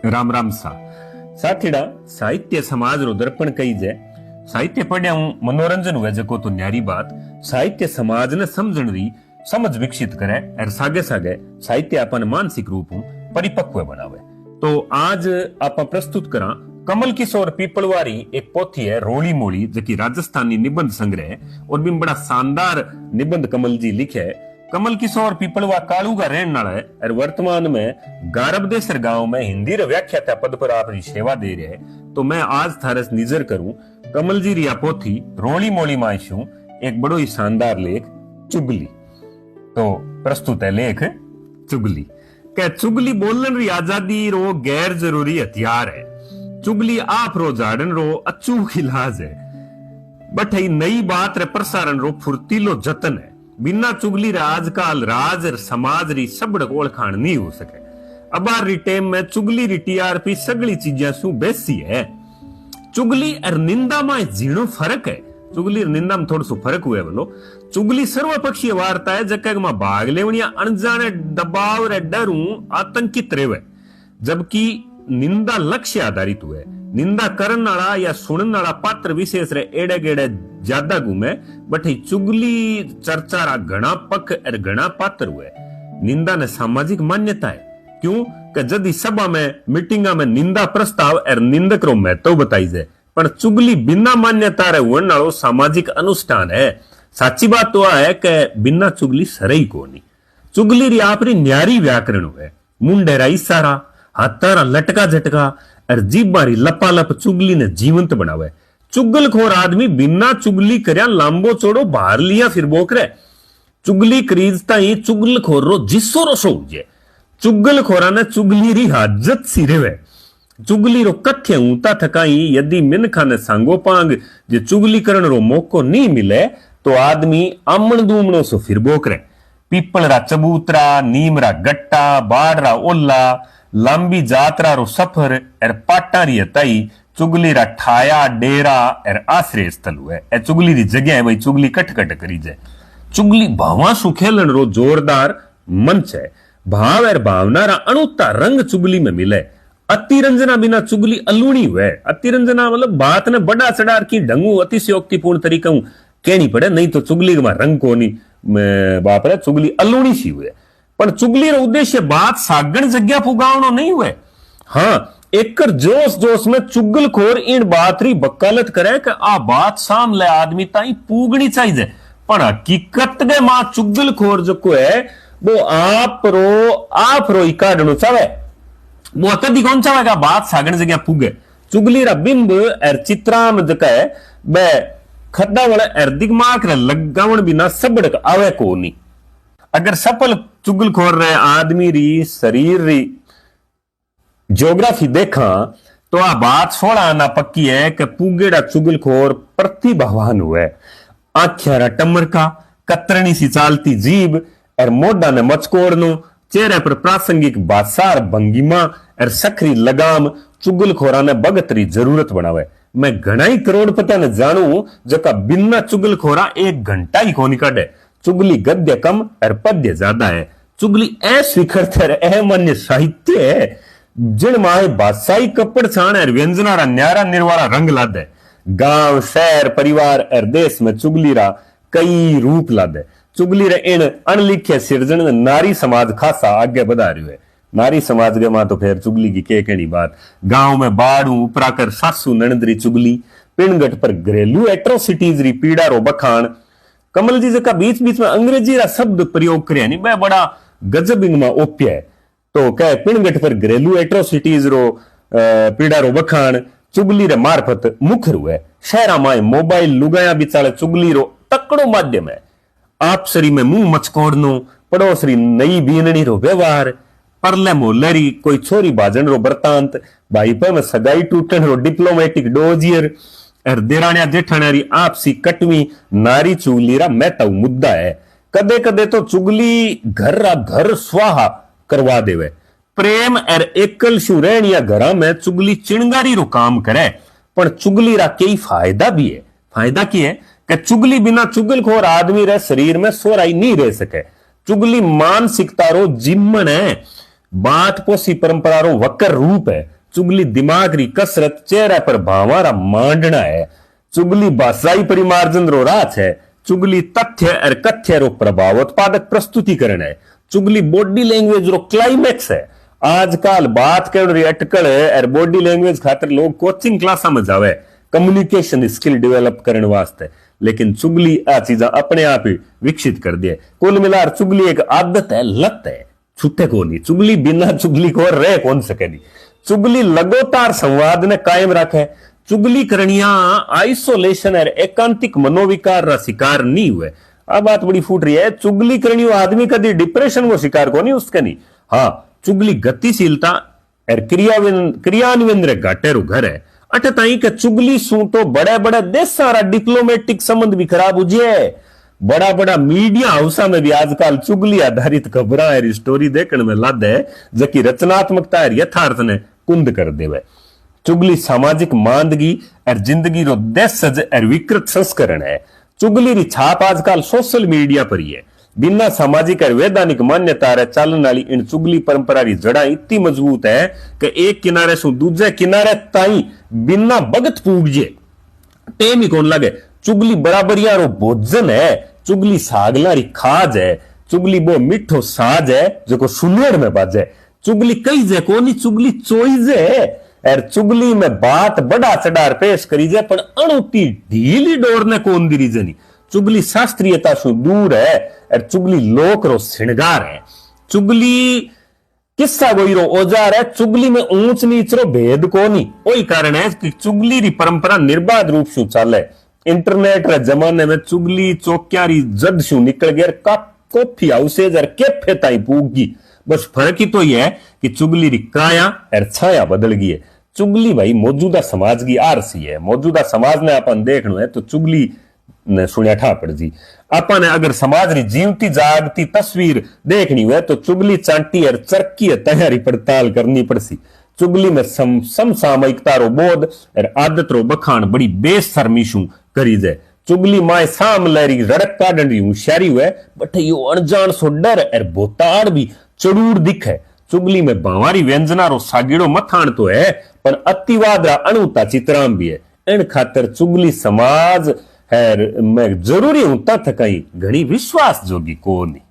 राम राम सा साथीड़ा साहित्य समाज रो दर्पण कही जाए। साहित्य पढ़िया हूं मनोरंजन हुए जको तो न्यारी बात। साहित्य समाज ने समझण री समझ विकसित करे और सागे सागे साहित्य अपन मानसिक रूप हूं परिपक्व बनावे। तो आज आप प्रस्तुत करा कमल किशोर पीपलवारी एक पोथी है रोली मोली जकी राजस्थानी निबंध संग्रह है और भी बड़ा शानदार निबंध कमल जी लिखे है। कमल किशोर पीपलवा कालू का रहने वाला है और वर्तमान में गारबदेसर गांव में हिंदी व्याख्याता पद पर अपनी सेवा दे रहे हैं। तो मैं आज थारस निजर करूं कमल जी रिया पोथी रोली मोली मायशू एक बड़ो ही शानदार लेख चुगली। तो प्रस्तुत है लेख चुगली। चुगली बोलन री आजादी रो गैर जरूरी हथियार है। चुगली आप रो जाड़न रो अचूक इलाज है। बट नई बात रे प्रसारण रो फुर्तीलो जतन है। बिना चुगली रे आजकल राज और समाज री सबड़क ओळखाण नहीं हो सके। अबार री टेम में चुगली री टीआरपी सगली चीजा सु बेसी है। चुगली और निंदा में झीणो फर्क है। चुगली और निंदा में थोड़ो सो फर्क हुए बोलो। चुगली सर्वपक्षीय वार्ता है जके में भाग लेवनिया अनजाने दबाव रे डरू आतंकित रेवे, जबकि निंदा लक्ष्य आधारित हुए। निंदा करन वाला या सुनन वाला पात्र विशेष रे एड़े गेड़े ज्यादा घूमे। बट चुगली चर्चा रा घना पक्ष और घना पात्र हुए। निंदा ने सामाजिक मान्यता है। क्यों कि जदी सभा में मीटिंगा में निंदा प्रस्ताव और निंदक रो महत्व बताई जाए, पर चुगली बिना मान्यता रे हुण वालो सामाजिक अनुष्ठान है। साची बात तो है कि बिना चुगली सरई कोनी। चुगली री आपरी न्यारी व्याकरण हुए। मुंडे रा इशारा, हाथा लटका झटका और जीबारी लपालप चुगली ने जीवंत बनावे। चुगलखोर आदमी बिना चुगली करया लांबो चौड़ो बाहर लिया फिर बोकरे। चुगली करीजता ही चुगलखोर रो जिस्सो रो सोजे। चुगलखोरा ने चुगली री हाजत सी रेवे। चुगली रो कथ्य ऊंता थकाई यदि मिनखा ने सांगो पांग जे चुगली करण रो मौको नहीं मिले तो आदमी आमण दूमणो सो फिर बोकरे। पीपल रा चबूतरा, नीम रा गट्टा, बाढ़ रा ओला, लंबी जात्रा रो सफर और पाटा री हताई चुगली रा ठाया डेरा और आश्रय स्थल हुए। ए चुगली री जगह है भाई चुगली कट करी जाए। चुगली भावा सु खेलन रो जोरदार मंच है। भाव और भावना रा अणुता रंग चुगली में मिले। अतिरंजना बिना चुगली अलूणी हुए। अतिरंजना मतलब बात ने बड़ा चढ़ार की ढंगू अतिशयोक्तिपूर्ण तरीका कहनी पड़े, नहीं तो चुगली में रंग को नहीं बाप रे चुगली अलूणी सी हुए। पर चुगली रो उद्देश्य बात सागण जग्या पुगावनो नहीं हुए। हाँ, एकर जोश जोश में चुगलखोर इन बात री वकालत करे कि आ बात सामले आदमी ताई पूगनी चाहिए। पर हकीकत के मां चुगलखोर जो को है वो आप रो ही काढनो चाहे। वो कदी कौन चाहेगा बात सागण जग्या पुगे। चुगली रा बिंब और चित्राम जका है बे खड्डा वाला और दिमाग रे लगावण बिना सबड़क आवे को नहीं। अगर सफल चुगलखोर रहे आदमी री शरीर री ज्योग्राफी देखा तो आ बात सोड़ा आना पक्की है कि पुगेड़ा चुगलखोर प्रतिभावान हुए। आख्या रा टमरका, कतरनी सी चालती जीभ और मोडा ने मचकोड़नो, चेहरे पर प्रासंगिक बासार भंगिमा और सखरी लगाम चुगलखोरा ने भगत री जरूरत बनावे। मैं घना ही करोड़पति ने जानू जका बिना चुगलखोरा एक घंटा ही कोनी काढे। चुगली गद्य कम और पद्य ज्यादा है। चुगली अस्वीकृतर अमान्य साहित्य है जिन माए बादशाही कपड़ छाण और व्यंजना रा न्यारा निर्वाला रंग लादे। गांव, शहर, परिवार और देश में चुगली रा कई रूप लादे। चुगली रे इन अनलिखे सिरजन में नारी समाज खासा आगे बढ़ा रही है। नारी समाज के मां तो फिर चुगली की के कहनी बात। गांव में बाड़ू उपरा कर सासू ननदरी चुगली, पिणगट पर घरेलू एट्रोसिटीज री पीड़ा रो बखान। कमल जी जका बीच बीच में अंग्रेजी रा शब्द प्रयोग करे नहीं मैं बड़ा गजब इनमें ओप्य है। तो कह पिणगट पर घरेलू एट्रोसिटीज रो पीड़ा रो बखान चुगली रे मार्फत मुखर हुए। शहरा माए मोबाइल लुगाया बिचाले चुगली रो तकड़ो माध्यम है। आपसरी में मुंह मचकोड़नो, पड़ोसरी नई बीननी रो व्यवहार, परले मोहल्ले री कोई छोरी बाजन रो बर्तांत, भाई पे में सगाई टूटन रो डिप्लोमेटिक डोजियर और देरानिया जेठानिया री आपसी कटवी नारी चुगली रा महत्व मुद्दा है। कदे कदे तो चुगली घर स्वाहा करवा देवे। प्रेम और एकल शु रहनिया घरा में चुगली चिणगारी रो काम करे। पर चुगली रा कई फायदा भी है। फायदा की है कि चुगली बिना चुगलखोर आदमी रे शरीर में सोराई नहीं रह सके। चुगली मानसिकता रो जिम्मन है। बात पोसी परंपरा रो वकर रूप है। चुगली दिमाग री कसरत, चेहरे पर भावारा मांडना है। चुगली बासाई परिमार्जन रो राच है। चुगली तथ्य और कथ्य रो प्रभाव उत्पादक प्रस्तुतिकरण है। चुगली बॉडी लैंग्वेज रो क्लाइमैक्स है। आजकल बात कर रही अटकल और बॉडी लैंग्वेज खातर लोग कोचिंग क्लास में जावे कम्युनिकेशन स्किल डेवलप करने वास्ते, लेकिन चुगली आ चीजा अपने आप ही विकसित कर दिए। कुल मिलाकर चुगली एक आदत है, लत है, छूटे को नहीं। चुगली बिना चुगली को रह कौन सके नहीं। चुगली लगातार संवाद ने कायम रखे। चुगली करणिया आइसोलेशन और एकांतिक मनोविकार का शिकार नहीं हुए। अब बात बड़ी फूट रही है। चुगली करनी आदमी कभी डिप्रेशन को शिकार को नहीं, उसके नहीं। हाँ, चुगली गतिशीलता और क्रियान्वयन रे घाटे रो घर है। अटे ताई के चुगली सू तो बड़े बड़े देश सारा डिप्लोमेटिक संबंध भी खराब हो जाए। बड़ा बड़ा मीडिया हाउसा में भी आजकल चुगली आधारित खबर और स्टोरी देखने में लाद है, जबकि रचनात्मकता और यथार्थ ने कुंद कर देवे। चुगली सामाजिक मांदगी और जिंदगी रो देशज और विकृत संस्करण है। चुगली री छाप आजकल सोशल मीडिया पर ही है। बिना सामाजिक और वैधानिक मान्यता रे चालन वाली इन चुगली परंपरा री जड़ा इतनी मजबूत है कि एक किनारे से दूसरे किनारे ताई बिना भगत पूजे टेम ही कौन लगे। चुगली बराबरिया रो भोजन है। चुगली सागला री खाज है। चुगली वो मिठो साज है जो सुनेर में बाजे। चुगली कई जे कोनी, चुगली चोइज है। और चुगली में बात बड़ा चढ़ार पेश करी जाए, पर अणुती ढीली डोर ने कौन दी रीजनी। चुगली शास्त्रीयता से दूर है और चुगली लोक रो श्रृंगार है। चुगली किस्सा गोई रो औजार है। चुगली में ऊंच नीच रो भेद को नहीं। वही कारण है कि चुगली री परंपरा निर्बाध रूप से चले। इंटरनेट रे जमाने में चुगली चौकियारी जद शू निकल गया। कॉफी हाउसेज और कैफे ताई पूगी। बस फर्क ही तो यह है कि चुगली री काया और छाया बदल गई है। चुगली भाई मौजूदा समाज की आरसी है। मौजूदा समाज ने अपन देखना है तो चुगली ने सुनिया ठा पड़ जी। अपन अगर समाज री जीवती जागती तस्वीर देखनी हुए तो चुगली चांटी और चरकी तैयारी पड़ताल करनी पड़सी। चुगली में समसामयिकता रो बोध और आदत रो बखान बड़ी बेशर्मीशू करी जाए। चुगली माए साम लहरी रड़क काटन री होशियारी हुए, बट यो अनजान सो डर और बोताड़ भी चड़ूर दिखे। चुगली में बावारी व्यंजना रो सागीड़ो मथाण तो है, पर अतिवाद रा अणुता चित्राम भी है। इन खातर चुगली समाज है मैं जरूरी हूं तथ कहीं घनी विश्वास जोगी को नहीं।